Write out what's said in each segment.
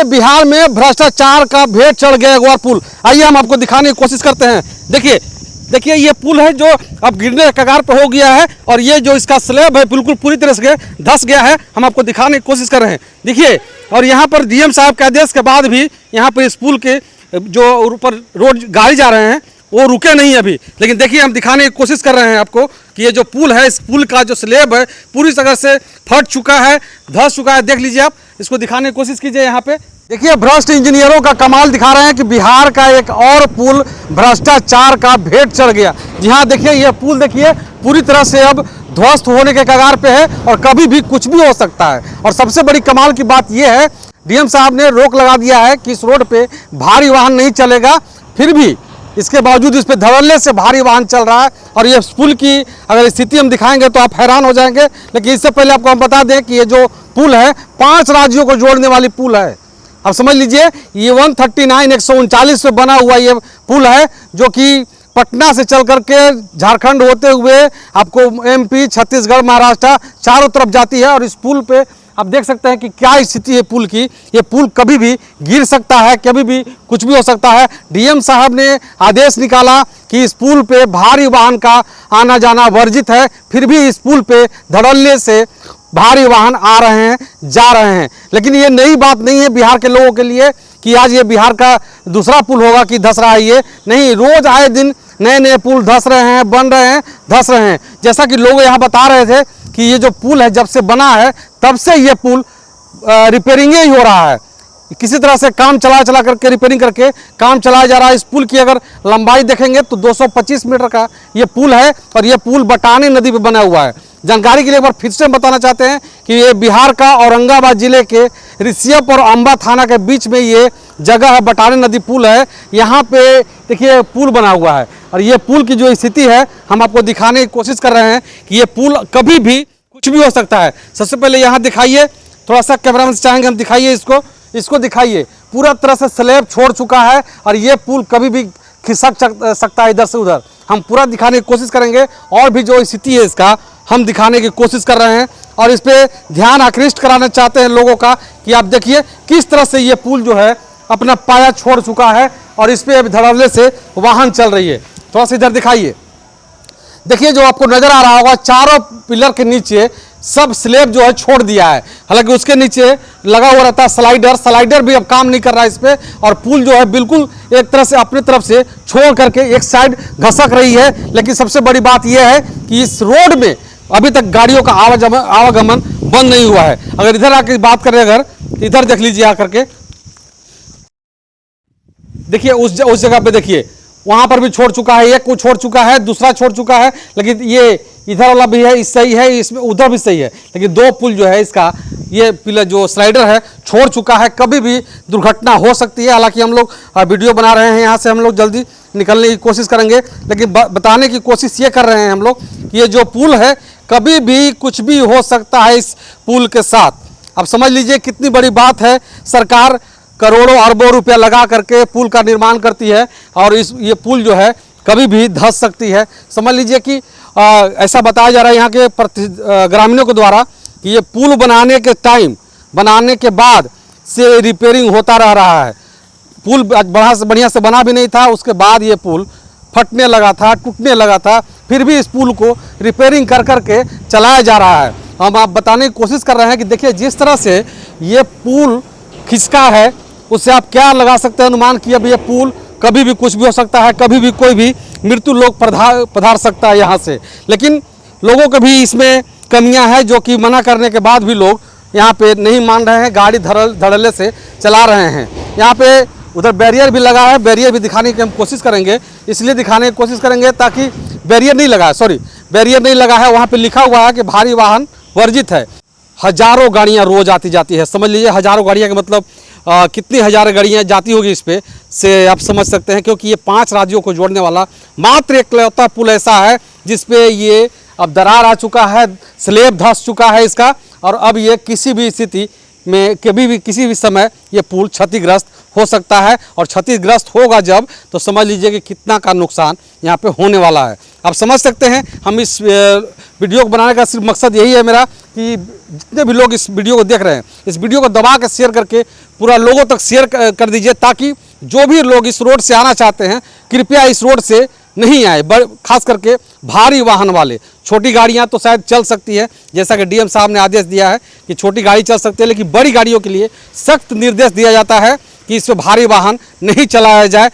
देखिए बिहार में भ्रष्टाचार का भेद चढ़ गया एक बार पुल। आइए हम आपको दिखाने की कोशिश करते हैं। देखिए देखिए ये पुल है जो अब गिरने के कगार पर हो गया है और ये जो इसका स्लैब है बिल्कुल पूरी तरह से धंस गया है। हम आपको दिखाने की कोशिश कर रहे हैं। देखिए और यहाँ पर डीएम साहब के आदेश के बाद भी यहाँ पर इस पुल के जो ऊपर रोड गाड़ी जा रहे हैं वो रुके नहीं अभी। लेकिन देखिए हम दिखाने की कोशिश कर रहे हैं आपको कि ये जो पुल है, इस पुल का जो स्लैब है पूरी तरह से फट चुका है, धंस चुका है। देख लीजिए आप, इसको दिखाने की कोशिश कीजिए। यहाँ पे देखिए भ्रष्ट इंजीनियरों का कमाल दिखा रहे हैं कि बिहार का एक और पुल भ्रष्टाचार का भेद चढ़ गया। जी हाँ, देखिए ये पुल देखिए पूरी तरह से अब ध्वस्त होने के कगार पे है और कभी भी कुछ भी हो सकता है। और सबसे बड़ी कमाल की बात यह है डीएम साहब ने रोक लगा दिया है कि इस रोड पे भारी वाहन नहीं चलेगा, फिर भी इसके बावजूद इस पे धड़ल्ले से भारी वाहन चल रहा है। और ये पुल की अगर स्थिति हम दिखाएंगे तो आप हैरान हो जाएंगे। लेकिन इससे पहले आपको हम बता दें कि ये जो पुल है 5 राज्यों को जोड़ने वाली पुल है। अब समझ लीजिए ये 139 पे बना हुआ ये पुल है जो कि पटना से चल करके झारखंड होते हुए आपको एमपी, छत्तीसगढ़, महाराष्ट्र चारों तरफ जाती है। और इस पुल पे आप देख सकते हैं कि क्या स्थिति है पुल की। ये पुल कभी भी गिर सकता है, कभी भी कुछ भी हो सकता है। डीएम साहब ने आदेश निकाला कि इस पुल पे भारी वाहन का आना जाना वर्जित है, फिर भी इस पुल पे धड़ल्ले से भारी वाहन आ रहे हैं, जा रहे हैं। लेकिन ये नई बात नहीं है बिहार के लोगों के लिए कि आज ये बिहार का दूसरा पुल होगा कि धंस रहा है। ये नहीं, रोज आए दिन नए नए पुल धंस रहे हैं, बन रहे हैं, धंस रहे हैं। जैसा कि लोग यहाँ बता रहे थे कि ये जो पुल है जब से बना है तब से ये पुल रिपेयरिंग ही हो रहा है। किसी तरह से काम चला करके रिपेयरिंग करके काम चलाया जा रहा है। इस पुल की अगर लंबाई देखेंगे तो 225 मीटर का ये पुल है और ये पुल बटानी नदी पे बना हुआ है। जानकारी के लिए एक बार फिर से हम बताना चाहते हैं कि ये बिहार का औरंगाबाद जिले के रिसियप और अंबा थाना के बीच में ये जगह है, बटानी नदी पुल है। यहाँ पे देखिए पुल बना हुआ है और ये पुल की जो स्थिति है हम आपको दिखाने की कोशिश कर रहे हैं कि ये पुल कभी भी कुछ भी हो सकता है। सबसे पहले यहाँ दिखाइए, थोड़ा सा कैमरा में चाहेंगे हम दिखाइए, इसको दिखाइए। पूरा तरह से स्लैब छोड़ चुका है और ये पुल कभी भी खिसक सकता है इधर से उधर। हम पूरा दिखाने की कोशिश करेंगे और भी जो स्थिति है इसका हम दिखाने की कोशिश कर रहे हैं और इस पे ध्यान आकृष्ट कराना चाहते हैं लोगों का कि आप देखिए किस तरह से ये पुल जो है अपना पाया छोड़ चुका है और इस पे अब धड़ल्ले से वाहन चल रही है। थोड़ा सा इधर दिखाइए। देखिए जो आपको नजर आ रहा होगा चारों पिलर के नीचे सब स्लैब जो है छोड़ दिया है। हालांकि उसके नीचे लगा हुआ रहता है स्लाइडर भी अब काम नहीं कर रहा है इस पे। और पुल जो है बिल्कुल एक तरह से अपनी तरफ से छोड़ करके एक साइड घसक रही है। लेकिन सबसे बड़ी बात यह है कि इस रोड में अभी तक गाड़ियों का आवागमन बंद नहीं हुआ है। अगर इधर आकर बात करें, अगर इधर देख लीजिए आकर के, देखिए उस जगह पे देखिए वहां पर भी छोड़ चुका है, एक को छोड़ चुका है, दूसरा छोड़ चुका है। लेकिन ये इधर वाला भी है, इस सही है, इसमें उधर भी सही है। लेकिन 2 पुल जो है इसका ये पिलर जो स्लाइडर है छोड़ चुका है, कभी भी दुर्घटना हो सकती है। हालांकि हम लोग वीडियो बना रहे हैं, यहाँ से हम लोग जल्दी निकलने की कोशिश करेंगे। लेकिन बताने की कोशिश ये कर रहे हैं हम लोग कि ये जो पुल है कभी भी कुछ भी हो सकता है इस पुल के साथ। अब समझ लीजिए कितनी बड़ी बात है। सरकार करोड़ों अरबों रुपया लगा करके पुल का निर्माण करती है और ये पुल जो है कभी भी धंस सकती है। समझ लीजिए कि ऐसा बताया जा रहा है यहाँ के ग्रामीणों के द्वारा कि ये पुल बनाने के बाद से रिपेयरिंग होता रहा है। पुल बढ़िया से बना भी नहीं था, उसके बाद ये पुल फटने लगा था, टूटने लगा था, फिर भी इस पुल को रिपेयरिंग कर करके चलाया जा रहा है। हम आप बताने की कोशिश कर रहे हैं कि देखिए जिस तरह से ये पुल खिसका है उससे आप क्या लगा सकते हैं अनुमान कि अब ये पुल कभी भी कुछ भी हो सकता है, कभी भी कोई भी मृत्यु लोक पधार सकता है यहाँ से। लेकिन लोगों को भी इसमें कमियां हैं जो कि मना करने के बाद भी लोग यहाँ पे नहीं मान रहे हैं, गाड़ी धड़ल्ले से चला रहे हैं। यहाँ पे उधर बैरियर भी लगा है, बैरियर भी दिखाने की हम कोशिश करेंगे, इसलिए दिखाने की कोशिश करेंगे ताकि बैरियर नहीं लगा है, वहाँ पे लिखा हुआ है कि भारी वाहन वर्जित है। हजारों गाड़ियाँ रोज आती जाती है, समझ लीजिए हजारों गाड़ियाँ का मतलब कितनी हजार गाड़ियाँ जाती होगी इस पे से आप समझ सकते हैं। क्योंकि ये 5 राज्यों को जोड़ने वाला मात्र एकलौता पुल ऐसा है जिसपे ये अब दरार आ चुका है, स्लैब धंस चुका है इसका। और अब ये किसी भी स्थिति में कभी भी किसी भी समय ये पुल क्षतिग्रस्त हो सकता है। और क्षतिग्रस्त होगा जब तो समझ लीजिए कि कितना का नुकसान यहाँ पे होने वाला है। आप समझ सकते हैं। हम इस वीडियो को बनाने का सिर्फ मकसद यही है मेरा कि जितने भी लोग इस वीडियो को देख रहे हैं, इस वीडियो को दबा के शेयर करके पूरा लोगों तक शेयर कर दीजिए, ताकि जो भी लोग इस रोड से आना चाहते हैं कृपया इस रोड से नहीं आए। खास करके भारी वाहन वाले, छोटी गाड़ियां तो शायद चल सकती है, जैसा कि डीएम साहब ने आदेश दिया है कि छोटी गाड़ी चल सकती है, लेकिन बड़ी गाड़ियों के लिए सख्त निर्देश दिया जाता है कि इस पर भारी वाहन नहीं चलाया जाए।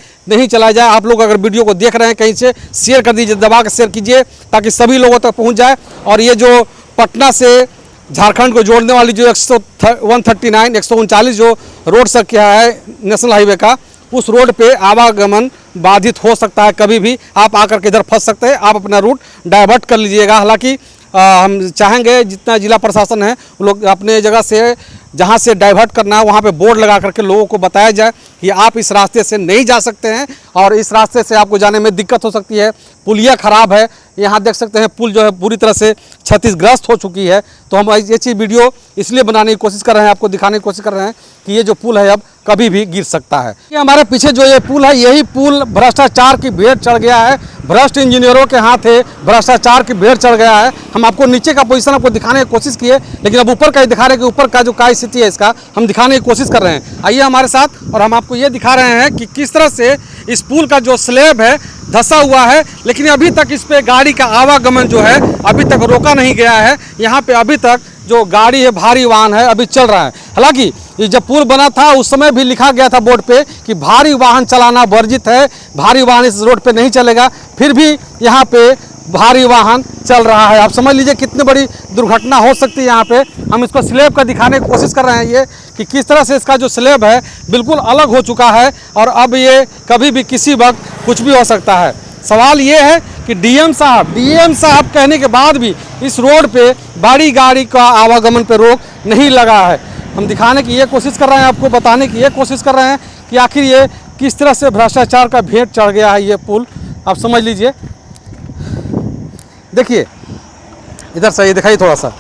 आप लोग अगर वीडियो को देख रहे हैं कहीं से, शेयर कर दीजिए, दबा के शेयर कीजिए, ताकि सभी लोगों तक पहुंच जाए। और ये जो पटना से झारखंड को जोड़ने वाली जो 139 जो रोड संख्या है नेशनल हाईवे का, उस रोड पे आवागमन बाधित हो सकता है। कभी भी आप आकर के इधर फंस सकते हैं। आप अपना रूट डाइवर्ट कर लीजिएगा। हालांकि हम चाहेंगे जितना जिला प्रशासन है वो लोग अपने जगह से जहाँ से डाइवर्ट करना है वहाँ पे बोर्ड लगा करके लोगों को बताया जाए कि आप इस रास्ते से नहीं जा सकते हैं और इस रास्ते से आपको जाने में दिक्कत हो सकती है। पुलिया ख़राब है, यहाँ देख सकते हैं पुल जो है पूरी तरह से क्षतिग्रस्त हो चुकी है। तो हम ये चीज़ वीडियो इसलिए बनाने की कोशिश कर रहे हैं, आपको दिखाने की कोशिश कर रहे हैं कि ये जो पुल है अब कभी भी गिर सकता है। ये हमारे पीछे जो ये पुल है, यही पुल भ्रष्टाचार की भेंट चढ़ गया है। भ्रष्ट इंजीनियरों के हाथ है, भ्रष्टाचार की भेंट चढ़ गया है। हम आपको नीचे का पोजीशन आपको दिखाने की कोशिश किए, लेकिन अब ऊपर का ही दिखा रहे हैं कि ऊपर का जो क्या स्थिति है इसका हम दिखाने की कोशिश कर रहे हैं। आइए हमारे साथ और हम आपको ये दिखा रहे हैं कि किस तरह से इस पुल का जो स्लैब है धंसा हुआ है, लेकिन अभी तक इस पे गाड़ी का आवागमन जो है अभी तक रोका नहीं गया है। यहाँ पे अभी तक जो गाड़ी है, भारी वाहन है, अभी चल रहा है। हालांकि ये जब पुल बना था उस समय भी लिखा गया था बोर्ड पे कि भारी वाहन चलाना वर्जित है, भारी वाहन इस रोड पे नहीं चलेगा, फिर भी यहाँ पे भारी वाहन चल रहा है। आप समझ लीजिए कितनी बड़ी दुर्घटना हो सकती है यहाँ पे। हम इसको स्लैब का दिखाने की कोशिश कर रहे हैं, ये कि किस तरह से इसका जो स्लैब है बिल्कुल अलग हो चुका है और अब ये कभी भी किसी वक्त कुछ भी हो सकता है। सवाल ये है कि डीएम साहब कहने के बाद भी इस रोड पे बड़ी गाड़ी का आवागमन पे रोक नहीं लगा है। हम दिखाने की ये कोशिश कर रहे हैं, आपको बताने की ये कोशिश कर रहे हैं कि आखिर ये किस तरह से भ्रष्टाचार का भेंट चढ़ गया है ये पुल। आप समझ लीजिए, देखिए इधर से ये दिखाइए, थोड़ा सा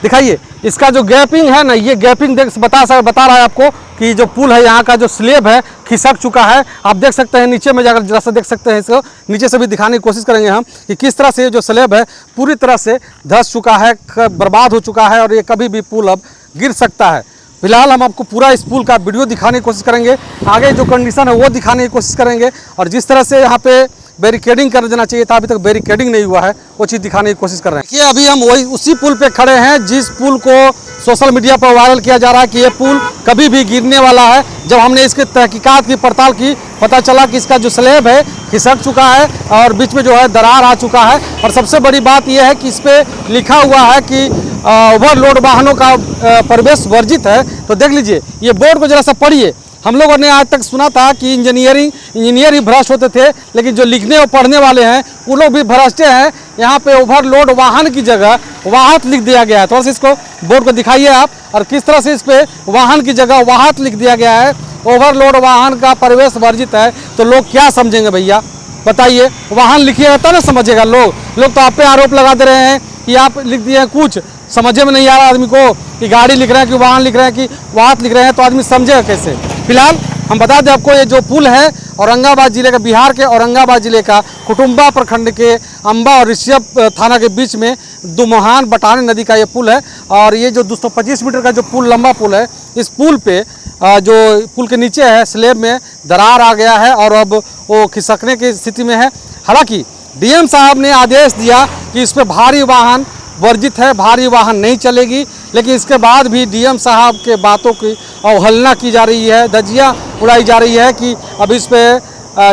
दिखाइए इसका जो गैपिंग है ना, ये गैपिंग बता रहा है आपको कि जो पुल है यहाँ का जो स्लैब है खिसक चुका है। आप देख सकते हैं नीचे में जाकर जरा सा देख सकते हैं, इसको नीचे से भी दिखाने की कोशिश करेंगे हम कि किस तरह से जो स्लैब है पूरी तरह से धंस चुका है, बर्बाद हो चुका है और ये कभी भी पुल अब गिर सकता है। फिलहाल हम आपको पूरा इस पुल का वीडियो दिखाने की कोशिश करेंगे, आगे जो कंडीशन है वो दिखाने की कोशिश करेंगे और जिस तरह से यहाँ पे बैरिकेडिंग कर देना चाहिए था, अभी तक बैरिकेडिंग नहीं हुआ है, वो चीज़ दिखाने की कोशिश कर रहे हैं। देखिए अभी हम वही उसी पुल पे खड़े हैं जिस पुल को सोशल मीडिया पर वायरल किया जा रहा है कि ये पुल कभी भी गिरने वाला है। जब हमने इसके तहकीकात की पड़ताल की, पता चला कि इसका जो स्लैब है खिसक चुका है और बीच में जो है दरार आ चुका है। और सबसे बड़ी बात यह है कि इस पर लिखा हुआ है कि ओवरलोड वाहनों का प्रवेश वर्जित है। तो देख लीजिए ये बोर्ड को जरा सा पढ़िए। हम लोगों ने आज तक सुना था कि इंजीनियर ही भ्रष्ट होते थे, लेकिन जो लिखने और पढ़ने वाले हैं वो लोग भी भ्रष्ट हैं। यहाँ पे ओवरलोड वाहन की जगह वाहन लिख दिया गया है। थोड़ा सा इसको बोर्ड को दिखाइए आप, और किस तरह से इस पे वाहन की जगह वाहन लिख दिया गया है। ओवरलोड वाहन का प्रवेश वर्जित है, तो लोग क्या समझेंगे भैया बताइए? वाहन लिखिएगा तब ना समझेगा लोग तो आप पे आरोप लगा दे रहे हैं कि आप लिख दिए हैं, कुछ समझे में नहीं आ रहा आदमी को कि गाड़ी लिख रहे हैं कि वाहन लिख रहे हैं कि वाहन लिख रहे हैं, तो आदमी समझेगा कैसे? फिलहाल हम बता दें आपको, ये जो पुल है औरंगाबाद जिले का, बिहार के औरंगाबाद जिले का कुटुम्बा प्रखंड के अम्बा और ऋषभ थाना के बीच में दुमहान बटाने नदी का ये पुल है। और ये जो 225 मीटर का जो पुल, लंबा पुल है, इस पुल पे जो पुल के नीचे है स्लैब में दरार आ गया है और अब वो खिसकने की स्थिति में है। हालांकि डीएम साहब ने आदेश दिया कि इस पर भारी वाहन वर्जित है, भारी वाहन नहीं चलेगी, लेकिन इसके बाद भी डीएम साहब के बातों की अवहेलना की जा रही है, धज्जियाँ उड़ाई जा रही है कि अब इस पे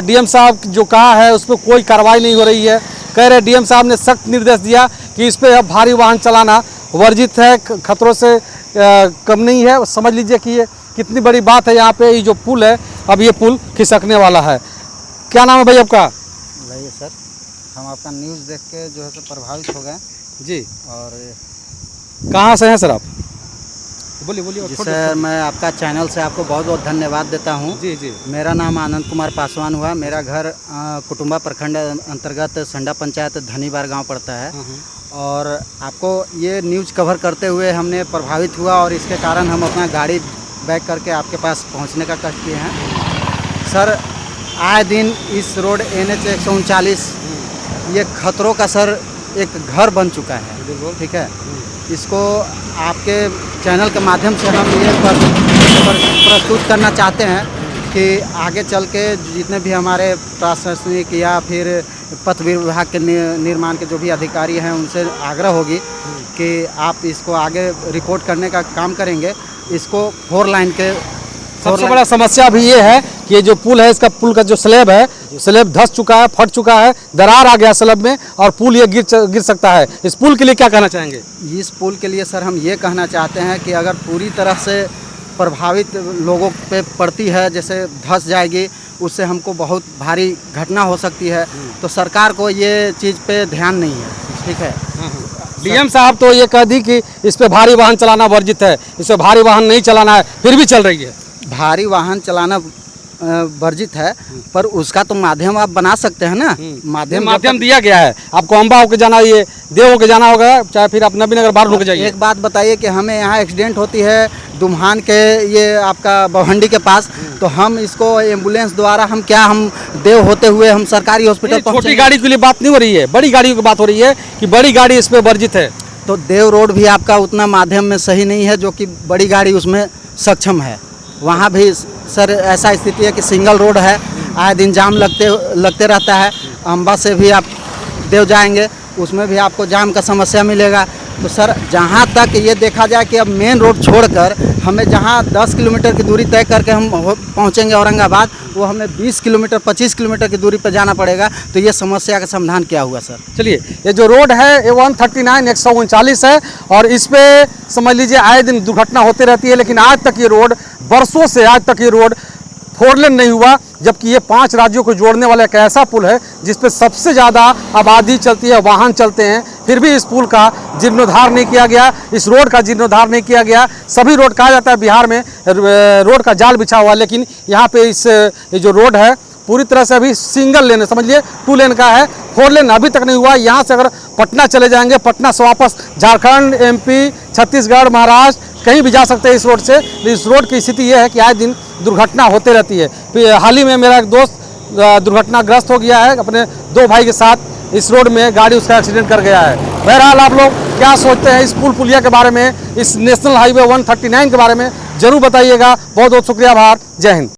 डीएम साहब जो कहा है उस पर कोई कार्रवाई नहीं हो रही है। कह रहे डीएम साहब ने सख्त निर्देश दिया कि इस पर अब भारी वाहन चलाना वर्जित है, खतरों से कम नहीं है। समझ लीजिए कि ये कितनी बड़ी बात है। यहाँ पे ये जो पुल है, अब ये पुल खिसकने वाला है। क्या नाम है भाई आपका? भाई सर, हम आपका न्यूज़ देख के जो है सो प्रभावित हो गए जी। और कहाँ से हैं सर आप? बोलिए। जी सर, मैं आपका चैनल से आपको बहुत बहुत धन्यवाद देता हूँ। जी। मेरा नाम आनंद कुमार पासवान हुआ। मेरा घर कुटुम्बा प्रखंड अंतर्गत संडा पंचायत धनीबार गांव पड़ता है। और आपको ये न्यूज़ कवर करते हुए हमने प्रभावित हुआ और इसके कारण हम अपना गाड़ी बैक करके आपके पास पहुँचने का कष्ट किए हैं। सर, आए दिन इस रोड NH 139 ये खतरों का सर एक घर बन चुका है, ठीक है। इसको आपके चैनल के माध्यम से हम ये प्रस्तुत करना चाहते हैं कि आगे चल के जितने भी हमारे प्रशासनिक या फिर पथ विभाग के निर्माण के जो भी अधिकारी हैं उनसे आग्रह होगी कि आप इसको आगे रिपोर्ट करने का काम करेंगे। इसको 4 लाइन के सबसे बड़ा समस्या भी ये है कि ये जो पुल है, इसका पुल का जो स्लैब है, स्लैब धंस चुका है, फट चुका है, दरार आ गया स्लैब में और पुल ये गिर सकता है। इस पुल के लिए क्या कहना चाहेंगे? इस पुल के लिए सर हम ये कहना चाहते हैं कि अगर पूरी तरह से प्रभावित लोगों पे पड़ती है, जैसे धंस जाएगी, उससे हमको बहुत भारी घटना हो सकती है। तो सरकार को ये चीज़ पे ध्यान नहीं है, ठीक है। डीएम साहब तो ये कह दी कि इस पे भारी वाहन चलाना वर्जित है, इस पे भारी वाहन नहीं चलाना है, फिर भी चल रही है। भारी वाहन चलाना वर्जित है, पर उसका तो माध्यम आप बना सकते हैं ना। माध्यम दिया गया है। आपको अम्बा होकर जाना, ये देव होकर जाना होगा, चाहे फिर आप नबीनगर बाहर होकर जाइए। एक बात बताइए कि हमें यहाँ एक्सीडेंट होती है दुम्हान के ये आपका बवंडी के पास, तो हम इसको एम्बुलेंस द्वारा हम देव होते हुए हम सरकारी हॉस्पिटल छोटी गाड़ी के लिए बात नहीं हो रही है, बड़ी गाड़ियों की बात हो रही है कि बड़ी गाड़ी इस पे वर्जित है। तो देव रोड भी आपका उतना माध्यम में सही नहीं है जो कि बड़ी गाड़ी उसमें सक्षम है। वहाँ भी सर ऐसा स्थिति है कि सिंगल रोड है, आए दिन जाम लगते रहता है। अम्बा से भी आप देव जाएंगे, उसमें भी आपको जाम का समस्या मिलेगा। तो सर जहाँ तक ये देखा जाए कि अब मेन रोड छोड़कर हमें जहाँ 10 किलोमीटर की दूरी तय करके हम पहुँचेंगे औरंगाबाद, वो हमें 20 किलोमीटर 25 किलोमीटर की दूरी पर जाना पड़ेगा। तो ये समस्या का समाधान क्या हुआ सर? चलिए, ये जो रोड है ये 139 139 है और इस पे समझ लीजिए आए दिन दुर्घटना होती रहती है, लेकिन आज तक ये रोड, बरसों से आज तक ये रोड 4 लेन नहीं हुआ, जबकि ये 5 राज्यों को जोड़ने वाला एक ऐसा पुल है जिस पे सबसे ज़्यादा आबादी चलती है, वाहन चलते हैं, फिर भी इस पुल का जीर्णोद्धार नहीं किया गया, इस रोड का जीर्णोद्धार नहीं किया गया। सभी रोड कहा जाता है बिहार में रोड का जाल बिछा हुआ, लेकिन यहाँ पे ये जो रोड है पूरी तरह से अभी सिंगल लेन, समझिए 2 लेन का है, 4 लेन अभी तक नहीं हुआ। यहाँ से अगर पटना चले जाएंगे, पटना से वापस झारखंड, MP, छत्तीसगढ़, महाराष्ट्र कहीं भी जा सकते हैं इस रोड से। इस रोड की स्थिति यह है कि आए दिन दुर्घटना होते रहती है। हाल ही में मेरा एक दोस्त दुर्घटनाग्रस्त हो गया है, अपने 2 भाई के साथ इस रोड में गाड़ी उसका एक्सीडेंट कर गया है। बहरहाल आप लोग क्या सोचते हैं इस पुलिया के बारे में, इस नेशनल हाईवे 139 के बारे में, जरूर बताइएगा। बहुत बहुत शुक्रिया, आभार, जय हिंद।